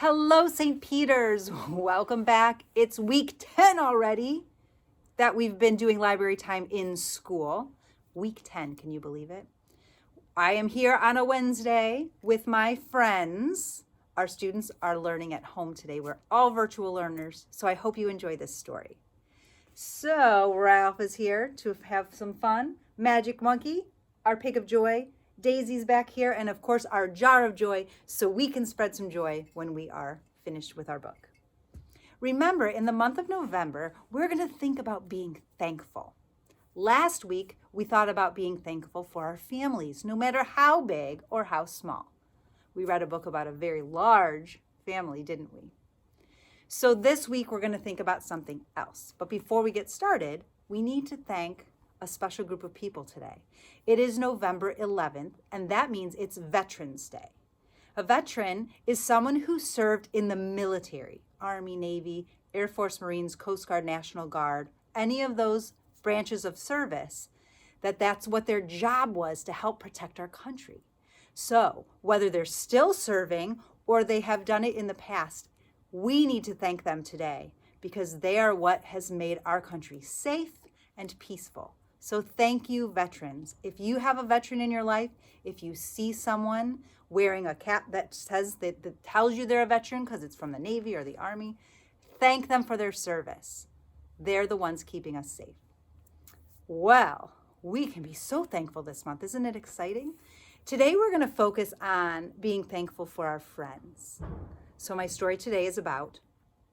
Hello, St. Peter's. Welcome back. It's week 10 already that we've been doing library time in school. Week 10, can you believe it? I am here on a Wednesday with my friends. Our students are learning at home today. We're all virtual learners, so I hope you enjoy this story. So Ralph is here to have some fun. Magic Monkey, our pig of joy. Daisy's back here, and of course our jar of joy, so we can spread some joy when we are finished with our book. Remember, in the month of November, we're going to think about being thankful. Last week, we thought about being thankful for our families, no matter how big or how small. We read a book about a very large family, didn't we? So this week, we're going to think about something else. But before we get started, we need to thank a special group of people today. It is November 11th, and that means it's Veterans Day. A veteran is someone who served in the military, Army, Navy, Air Force, Marines, Coast Guard, National Guard, any of those branches of service, that's what their job was, to help protect our country. So whether they're still serving or they have done it in the past, we need to thank them today because they are what has made our country safe and peaceful. So thank you, veterans. If you have a veteran in your life, if you see someone wearing a cap that says that tells you they're a veteran because it's from the Navy or the Army, thank them for their service. They're the ones keeping us safe. Well, we can be so thankful this month. Isn't it exciting? Today we're going to focus on being thankful for our friends. So my story today is about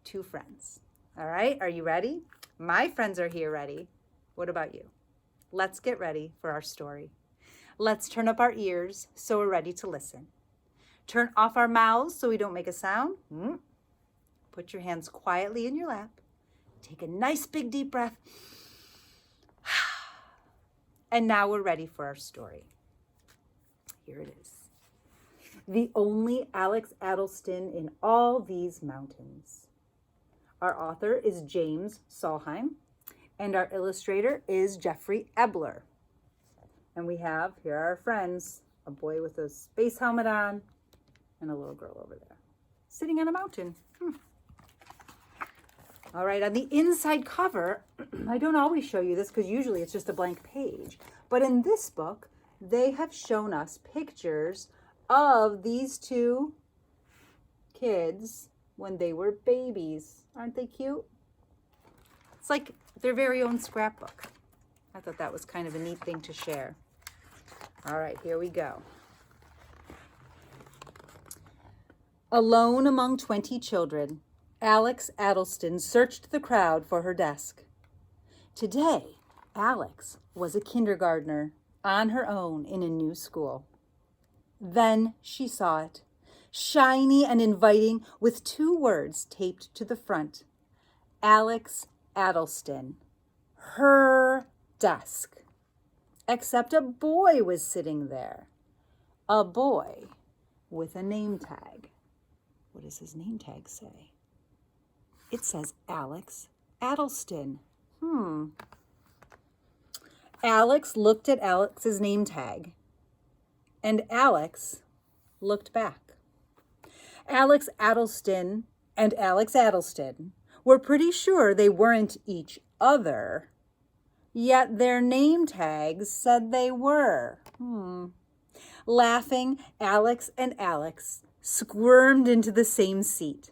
two friends. All right, are you ready? My friends are here ready. What about you? Let's get ready for our story. Let's turn up our ears so we're ready to listen. Turn off our mouths so we don't make a sound. Put your hands quietly in your lap. Take a nice big deep breath. And now we're ready for our story. Here it is. The only Alex Addleston in all these mountains. Our author is James Solheim. And our illustrator is Jeffrey Ebler. And we have, here are our friends, a boy with a space helmet on and a little girl over there, sitting on a mountain. All right, on the inside cover, I don't always show you this because usually it's just a blank page. But in this book, they have shown us pictures of these two kids when they were babies. Aren't they cute? It's like their very own scrapbook. I thought that was kind of a neat thing to share. All right, here we go. Alone among 20 children, Alex Addleston searched the crowd for her desk. Today, Alex was a kindergartner on her own in a new school. Then she saw it, shiny and inviting, with two words taped to the front. Alex Addleston, her desk. Except a boy was sitting there. A boy with a name tag. What does his name tag say? It says Alex Addleston. Alex looked at Alex's name tag, and Alex looked back. Alex Addleston and Alex Addleston were pretty sure they weren't each other, yet their name tags said they were. Laughing, Alex and Alex squirmed into the same seat.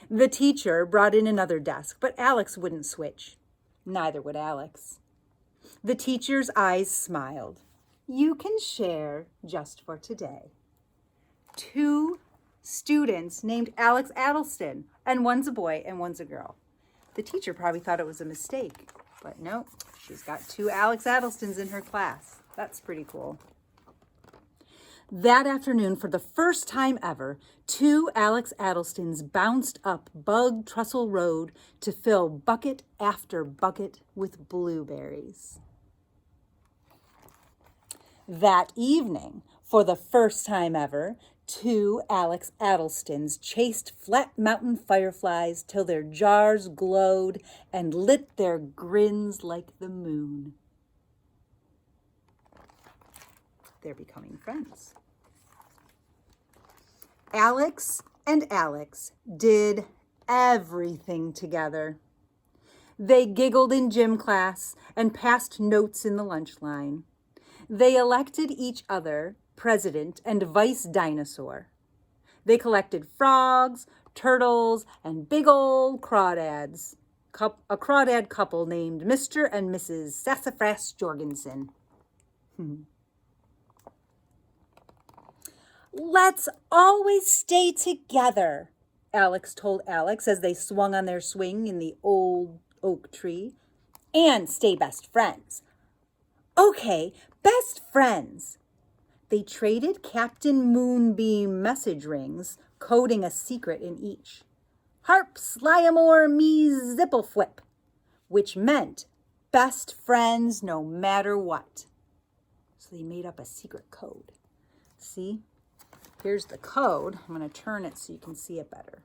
The teacher brought in another desk, but Alex wouldn't switch. Neither would Alex. The teacher's eyes smiled. You can share just for today. Two students named Alex Addleston, and one's a boy and one's a girl. The teacher probably thought it was a mistake, but no, she's got two Alex Addlestons in her class. That's pretty cool. That afternoon, for the first time ever, two Alex Addlestons bounced up Bug Trestle Road to fill bucket after bucket with blueberries. That evening, for the first time ever, two Alex Addlestons chased flat mountain fireflies till their jars glowed and lit their grins like the moon. They're becoming friends. Alex and Alex did everything together. They giggled in gym class and passed notes in the lunch line. They elected each other president and vice dinosaur. They collected frogs, turtles, and big old crawdads. A crawdad couple named Mr. and Mrs. Sassafras Jorgensen. Let's always stay together, Alex told Alex as they swung on their swing in the old oak tree, and stay best friends. Okay, best friends. They traded Captain Moonbeam message rings, coding a secret in each. Harp Slyamore me Zippleflip, which meant best friends no matter what. So they made up a secret code. See? Here's the code. I'm going to turn it so you can see it better.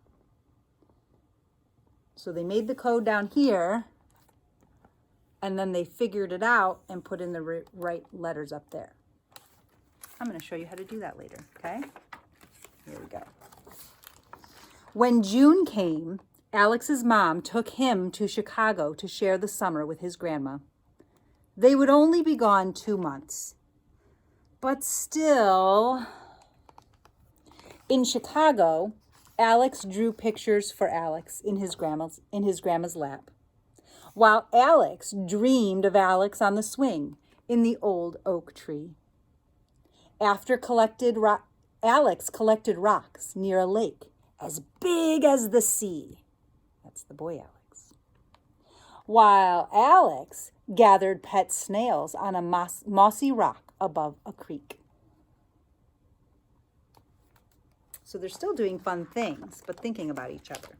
So they made the code down here, and then they figured it out and put in the right letters up there. I'm going to show you how to do that later, okay? Here we go. When June came, Alex's mom took him to Chicago to share the summer with his grandma. They would only be gone 2 months. But still, in Chicago, Alex drew pictures for Alex in his grandma's lap, while Alex dreamed of Alex on the swing in the old oak tree. Alex collected rocks near a lake as big as the sea. That's the boy Alex. While Alex gathered pet snails on a mossy rock above a creek. So they're still doing fun things, but thinking about each other.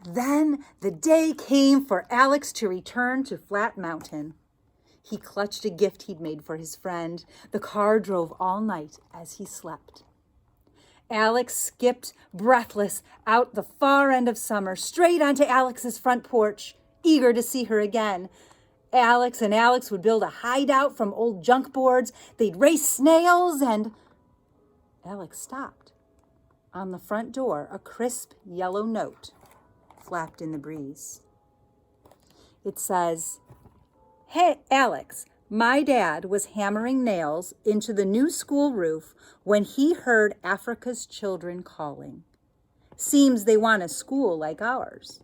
Then the day came for Alex to return to Flat Mountain. He clutched a gift he'd made for his friend. The car drove all night as he slept. Alex skipped, breathless, out the far end of summer, straight onto Alex's front porch, eager to see her again. Alex and Alex would build a hideout from old junk boards. They'd race snails and... Alex stopped. On the front door, a crisp yellow note flapped in the breeze. It says, "Hey, Alex, my dad was hammering nails into the new school roof when he heard Africa's children calling. Seems they want a school like ours.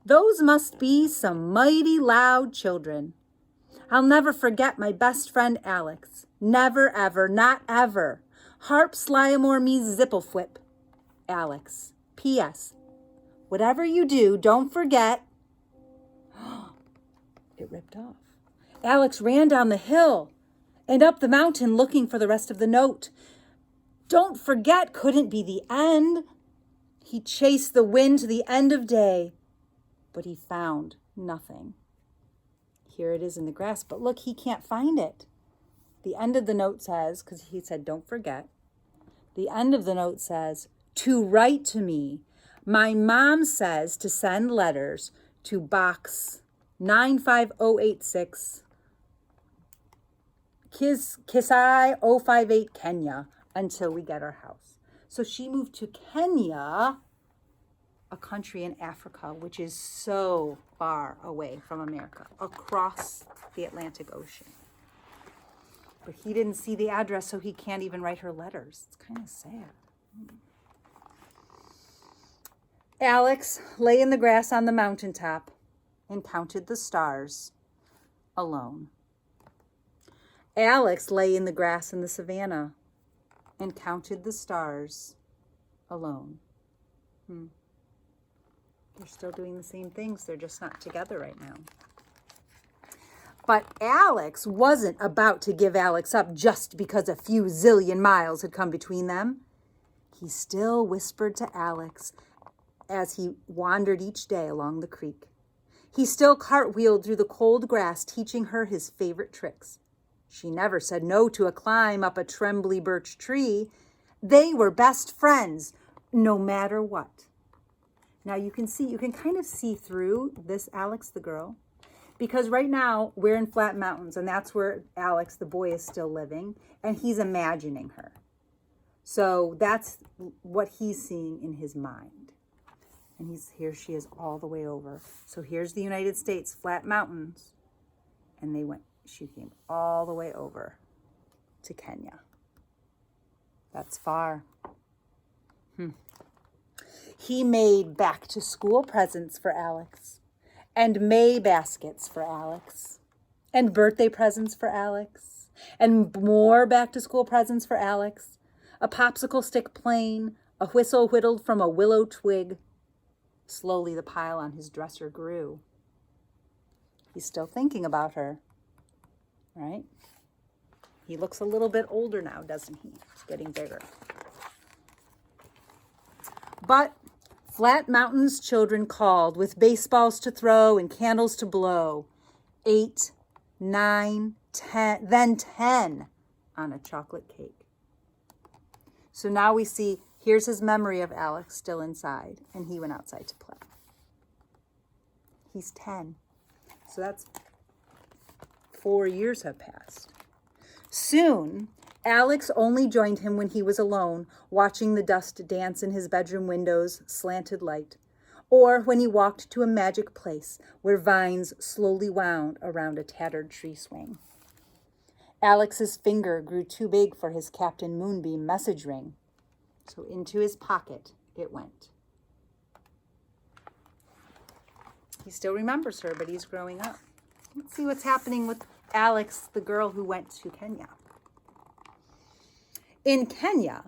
Those must be some mighty loud children. I'll never forget my best friend Alex. Never, ever, not ever. Harp Slyamore me Zippleflip. Alex. P.S. Whatever you do, don't forget." It ripped off. Alex ran down the hill and up the mountain looking for the rest of the note. Don't forget couldn't be the end. He chased the wind to the end of day, but he found nothing. Here it is in the grass, but look, he can't find it. The end of the note says, because he said, don't forget, the end of the note says, to write to me. My mom says to send letters to box 95086, Kisai 058 Kenya, until we get our house. So she moved to Kenya, a country in Africa, which is so far away from America, across the Atlantic Ocean. But he didn't see the address, so he can't even write her letters. It's kind of sad. Alex lay in the grass on the mountaintop and counted the stars alone. Alex lay in the grass in the savannah and counted the stars alone. They're still doing the same things. They're just not together right now. But Alex wasn't about to give Alex up just because a few zillion miles had come between them. He still whispered to Alex as he wandered each day along the creek. He still cartwheeled through the cold grass, teaching her his favorite tricks. She never said no to a climb up a trembly birch tree. They were best friends, no matter what. Now you can kind of see through this Alex, the girl, because right now we're in Flat Mountains, and that's where Alex, the boy, is still living, and he's imagining her. So that's what he's seeing in his mind. And here she is all the way over. So here's the United States, flat mountains. And she came all the way over to Kenya. That's far. He made back to school presents for Alex, and May baskets for Alex, and birthday presents for Alex, and more back to school presents for Alex, a popsicle stick plane, a whistle whittled from a willow twig. Slowly the pile on his dresser grew. He's still thinking about her, right? He looks a little bit older now, doesn't he? He's getting bigger. But Flat Mountain's children called with baseballs to throw and candles to blow. 8, 9, 10, then 10 on a chocolate cake. So now we see, here's his memory of Alex still inside, and he went outside to play. He's 10. So that's 4 years have passed. Soon, Alex only joined him when he was alone, watching the dust dance in his bedroom window's slanted light, or when he walked to a magic place where vines slowly wound around a tattered tree swing. Alex's finger grew too big for his Captain Moonbeam message ring, so into his pocket it went. He still remembers her, but he's growing up. Let's see what's happening with Alex, the girl who went to Kenya. In Kenya,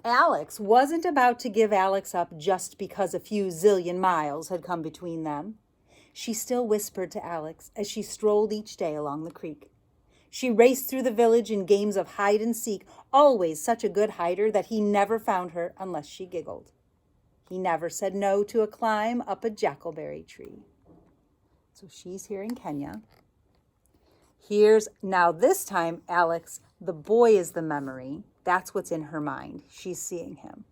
Alex wasn't about to give Alex up just because a few zillion miles had come between them. She still whispered to Alex as she strolled each day along the creek. She raced through the village in games of hide and seek, always such a good hider that he never found her unless she giggled. He never said no to a climb up a jackalberry tree. So she's here in Kenya. Now this time, Alex, the boy is the memory. That's what's in her mind. She's seeing him,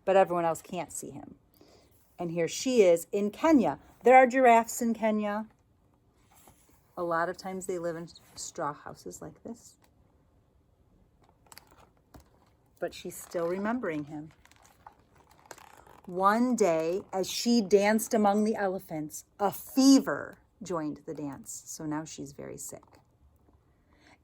but everyone else can't see him. And here she is in Kenya. There are giraffes in Kenya. A lot of times they live in straw houses like this. But she's still remembering him. One day, as she danced among the elephants, a fever joined the dance. So now she's very sick.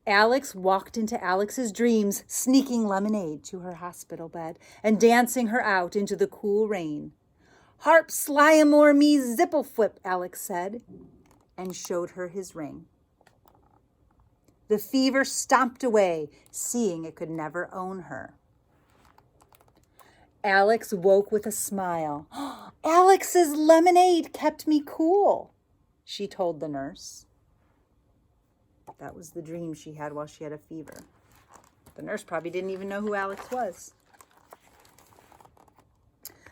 Alex walked into Alex's dreams, sneaking lemonade to her hospital bed and dancing her out into the cool rain. "Harp slyamore me zippleflip," Alex said, and showed her his ring. The fever stomped away, seeing it could never own her. Alex woke with a smile. "Alex's lemonade kept me cool," she told the nurse. That was the dream she had while she had a fever. The nurse probably didn't even know who Alex was.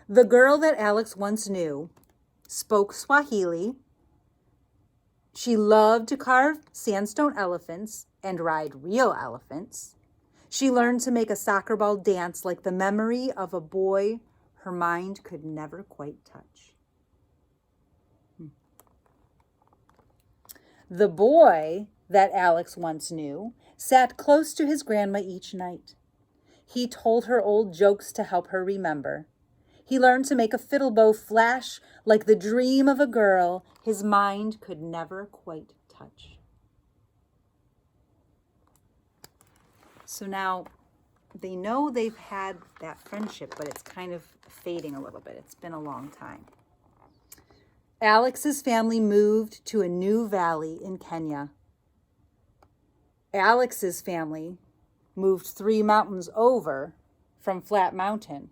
The girl that Alex once knew spoke Swahili. She loved to carve sandstone elephants and ride real elephants. She learned to make a soccer ball dance like the memory of a boy her mind could never quite touch. The boy that Alex once knew sat close to his grandma each night. He told her old jokes to help her remember. He learned to make a fiddle bow flash like the dream of a girl his mind could never quite touch. So now they know they've had that friendship, but it's kind of fading a little bit. It's been a long time. Alex's family moved to a new valley in Kenya. Alex's family moved 3 mountains over from Flat Mountain.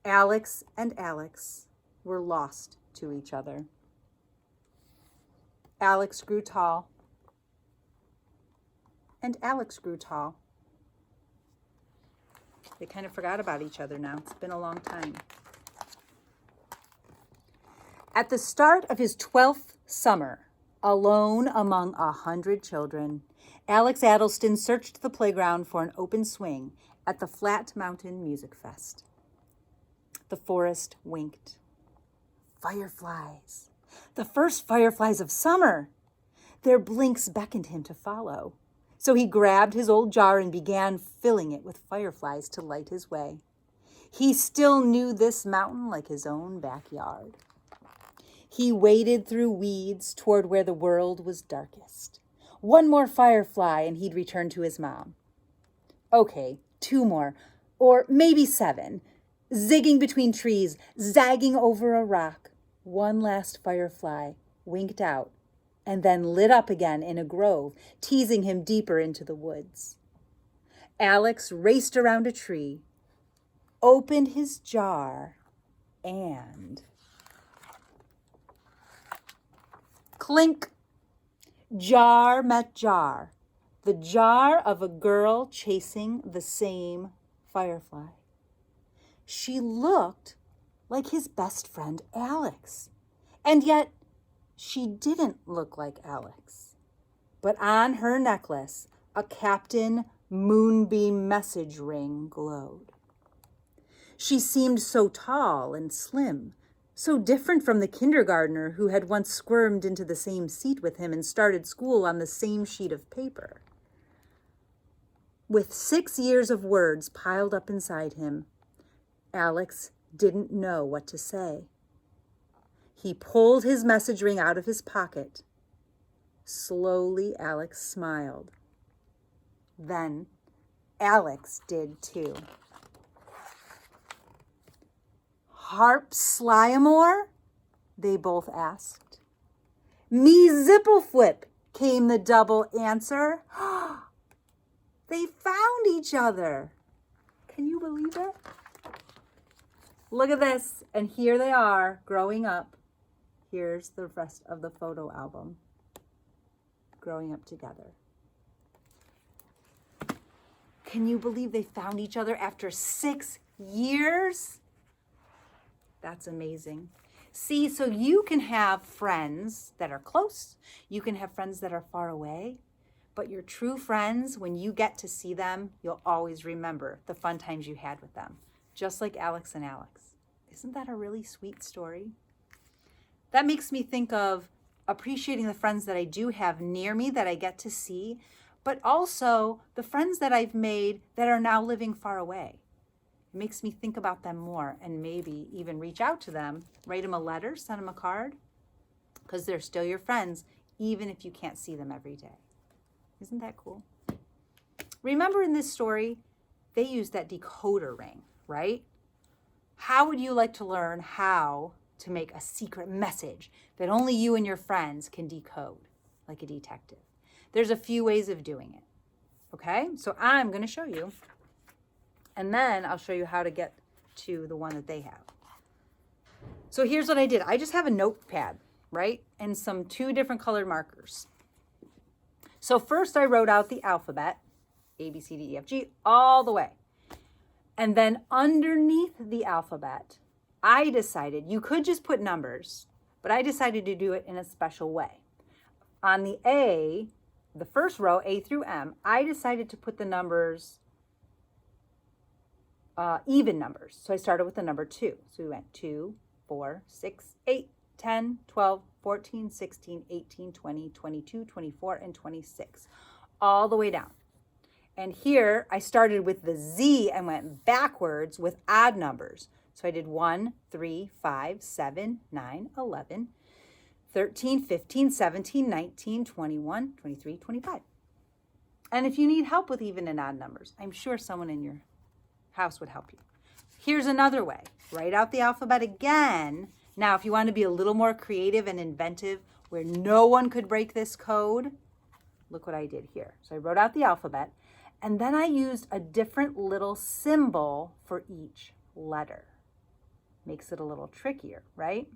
Alex and Alex were lost to each other. Alex grew tall, and Alex grew tall. They kind of forgot about each other now. It's been a long time. At the start of his 12th summer, alone among 100 children, Alex Addleston searched the playground for an open swing at the Flat Mountain Music Fest. The forest winked. Fireflies. The first fireflies of summer. Their blinks beckoned him to follow. So he grabbed his old jar and began filling it with fireflies to light his way. He still knew this mountain like his own backyard. He waded through weeds toward where the world was darkest. One more firefly and he'd return to his mom. Okay, 2 more, or maybe 7. Zigging between trees, zagging over a rock. One last firefly winked out and then lit up again in a grove, teasing him deeper into the woods. Alex raced around a tree, opened his jar, and clink! Jar met jar. The jar of a girl chasing the same firefly. She looked like his best friend Alex. And yet, she didn't look like Alex. But on her necklace, a Captain Moonbeam message ring glowed. She seemed so tall and slim, so different from the kindergartner who had once squirmed into the same seat with him and started school on the same sheet of paper. With 6 years of words piled up inside him, Alex didn't know what to say. He pulled his message ring out of his pocket. Slowly, Alex smiled. Then Alex did too. Harp Slyamore? They both asked. Me Zippleflip, came the double answer. They found each other. Can you believe it? Look at this. And here they are growing up. Here's the rest of the photo album. Growing up together. Can you believe they found each other after 6 years? That's amazing. See, so you can have friends that are close. You can have friends that are far away. But your true friends, when you get to see them, you'll always remember the fun times you had with them. Just like Alex and Alex. Isn't that a really sweet story? That makes me think of appreciating the friends that I do have near me that I get to see, but also the friends that I've made that are now living far away. It makes me think about them more and maybe even reach out to them, write them a letter, send them a card, because they're still your friends, even if you can't see them every day. Isn't that cool? Remember in this story, they used that decoder ring, right? How would you like to learn how to make a secret message that only you and your friends can decode like a detective? There's a few ways of doing it, okay? So I'm going to show you, and then I'll show you how to get to the one that they have. So here's what I did. I just have a notepad, right? And some 2 different colored markers. So first I wrote out the alphabet, A, B, C, D, E, F, G, all the way. And then underneath the alphabet, I decided, you could just put numbers, but I decided to do it in a special way. On the A, the first row, A through M, I decided to put the numbers, even numbers. So I started with the number 2. So we went 2, 4, 6, 8, 10, 12, 14, 16, 18, 20, 22, 24, and 26, all the way down. And here I started with the Z and went backwards with odd numbers. So I did 1, 3, 5, 7, 9, 11, 13, 15, 17, 19, 21, 23, 25. And if you need help with even and odd numbers, I'm sure someone in your house would help you. Here's another way. Write out the alphabet again. Now, if you want to be a little more creative and inventive where no one could break this code, look what I did here. So I wrote out the alphabet, and then I used a different little symbol for each letter. Makes it a little trickier, right?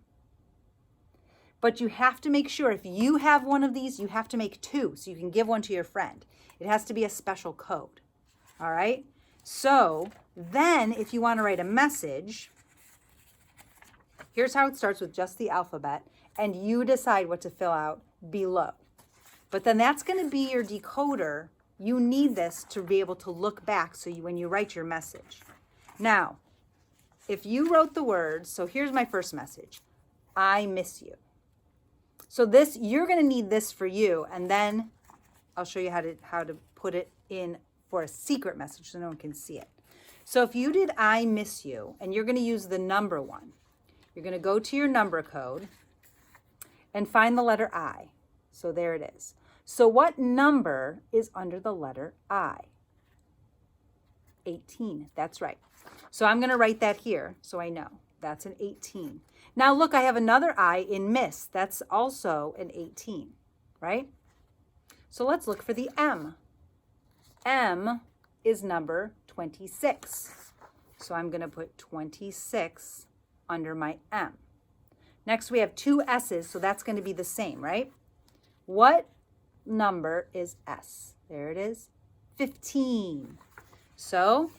But you have to make sure if you have one of these, you have to make 2 so you can give one to your friend. It has to be a special code, all right? So then if you want to write a message, here's how it starts with just the alphabet, and you decide what to fill out below. But then that's going to be your decoder. You need this to be able to look back so when you write your message. Now, if you wrote the words, so here's my first message, I miss you. So this, you're going to need this for you, and then I'll show you how to put it in for a secret message so no one can see it. So if you did I miss you, and you're going to use the number one, you're going to go to your number code and find the letter I. So there it is. So what number is under the letter I? 18. That's right. So I'm going to write that here so I know. That's an 18. Now look, I have another I in miss. That's also an 18, right? So let's look for the M. M is number 26. So I'm going to put 26 under my M. Next we have two S's, so that's going to be the same, right? What number is S? There it is, 15. So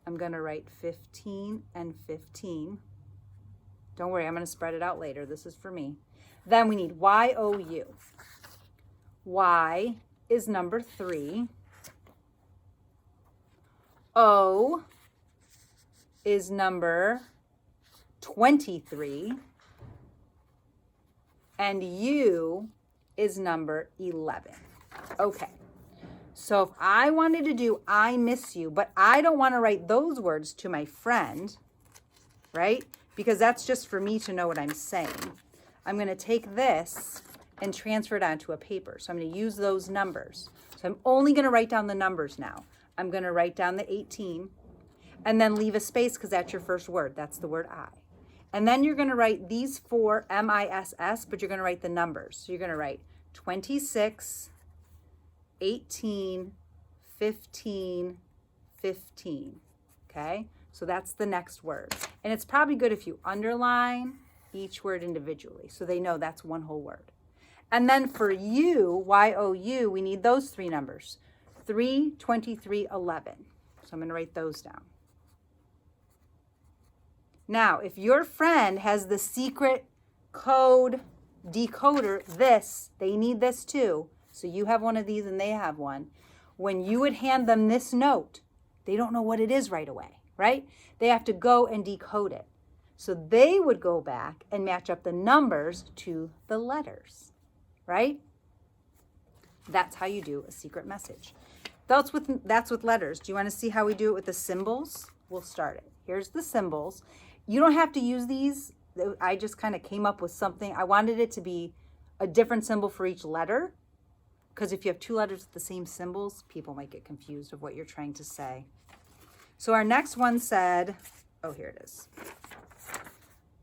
I'm going to write 15 and 15. Don't worry, I'm going to spread it out later. This is for me. Then we need Y-O-U. Y is number 3. O is number 23. And U is number 11. Okay. So if I wanted to do I miss you, but I don't want to write those words to my friend, right? Because that's just for me to know what I'm saying. I'm going to take this and transfer it onto a paper. So I'm going to use those numbers. So I'm only going to write down the numbers now. I'm going to write down the 18 and then leave a space because that's your first word. That's the word I. And then you're going to write these four M-I-S-S, but you're going to write the numbers. So you're going to write 26, 18, 15, 15. Okay? So that's the next word. And it's probably good if you underline each word individually so they know that's one whole word. And then for you, Y-O-U, we need those three numbers, 3, 23, 11. So I'm going to write those down. Now, if your friend has the secret code decoder, they need this too. So you have one of these and they have one. When you would hand them this note, they don't know what it is right away, right? They have to go and decode it. So they would go back and match up the numbers to the letters, right? That's how you do a secret message. That's with letters. Do you want to see how we do it with the symbols? We'll start it. Here's the symbols. You don't have to use these. I just kind of came up with something. I wanted it to be a different symbol for each letter, because if you have two letters with the same symbols, people might get confused of what you're trying to say. So our next one said, oh, here it is.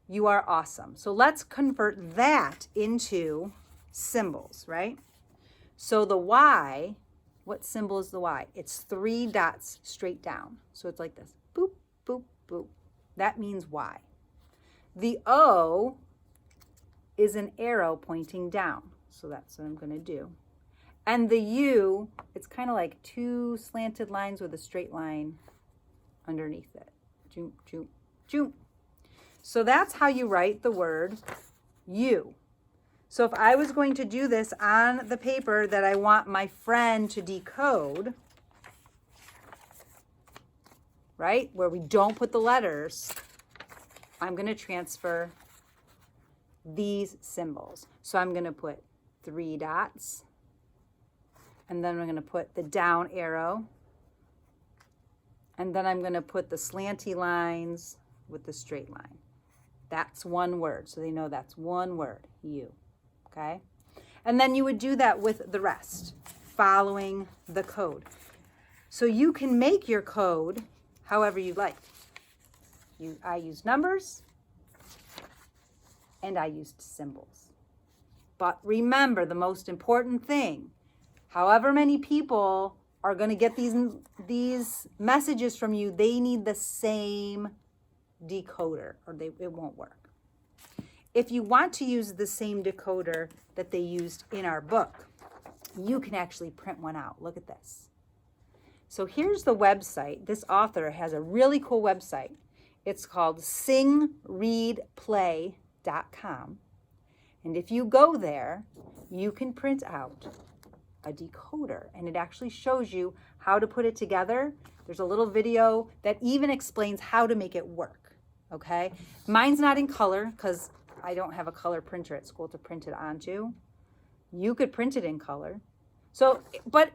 You are awesome. So let's convert that into symbols, right? So the Y, what symbol is the Y? It's 3 dots straight down. So it's like this, boop, boop, boop. That means Y. The O is an arrow pointing down. So that's what I'm going to do. And the U, it's kind of like two slanted lines with a straight line underneath it. Joom, joom, joom. So that's how you write the word you. So if I was going to do this on the paper that I want my friend to decode, right, where we don't put the letters, I'm going to transfer these symbols. So I'm going to put 3 dots, and then I'm going to put the down arrow, and then I'm going to put the slanty lines with the straight line. That's one word, so they know that's one word, you, okay? And then you would do that with the rest, following the code. So you can make your code however you like. I used numbers, and I used symbols. But remember, the most important thing, however many people are going to get these messages from you, they need the same decoder or it won't work. If you want to use the same decoder that they used in our book, you can actually print one out. Look at this. So here's the website. This author has a really cool website. It's called singreadplay.com. And if you go there, you can print out a decoder, and it actually shows you how to put it together. There's a little video that even explains how to make it work, okay? Mine's not in color because I don't have a color printer at school to print it onto. You could print it in color. So, but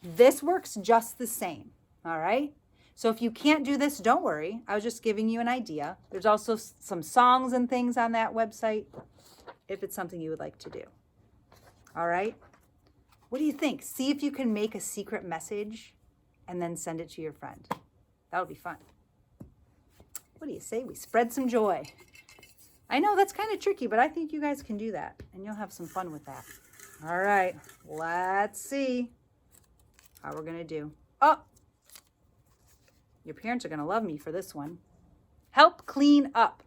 This works just the same, all right? So if you can't do this, don't worry. I was just giving you an idea. There's also some songs and things on that website if it's something you would like to do. All right? What do you think? See if you can make a secret message and then send it to your friend. That'll be fun. What do you say? We spread some joy. I know that's kind of tricky, but I think you guys can do that, and you'll have some fun with that. All right, let's see how we're going to do. Oh, your parents are going to love me for this one. Help clean up.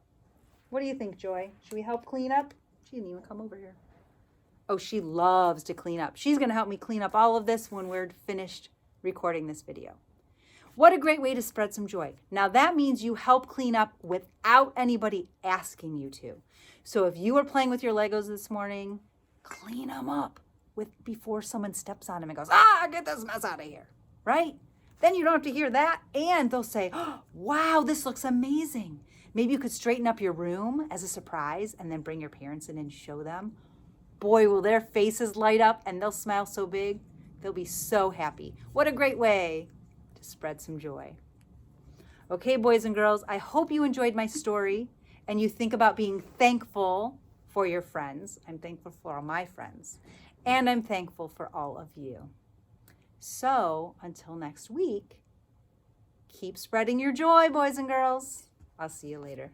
What do you think, Joy? Should we help clean up? She didn't even come over here. Oh, she loves to clean up. She's going to help me clean up all of this when we're finished recording this video. What a great way to spread some joy. Now that means you help clean up without anybody asking you to. So if you were playing with your Legos this morning, clean them up before someone steps on them and goes, get this mess out of here, right? Then you don't have to hear that, and they'll say, wow, this looks amazing. Maybe you could straighten up your room as a surprise and then bring your parents in and show them. Boy, will their faces light up and they'll smile so big. They'll be so happy. What a great way to spread some joy. Okay, boys and girls, I hope you enjoyed my story and you think about being thankful for your friends. I'm thankful for all my friends, and I'm thankful for all of you. So until next week, keep spreading your joy, boys and girls. I'll see you later.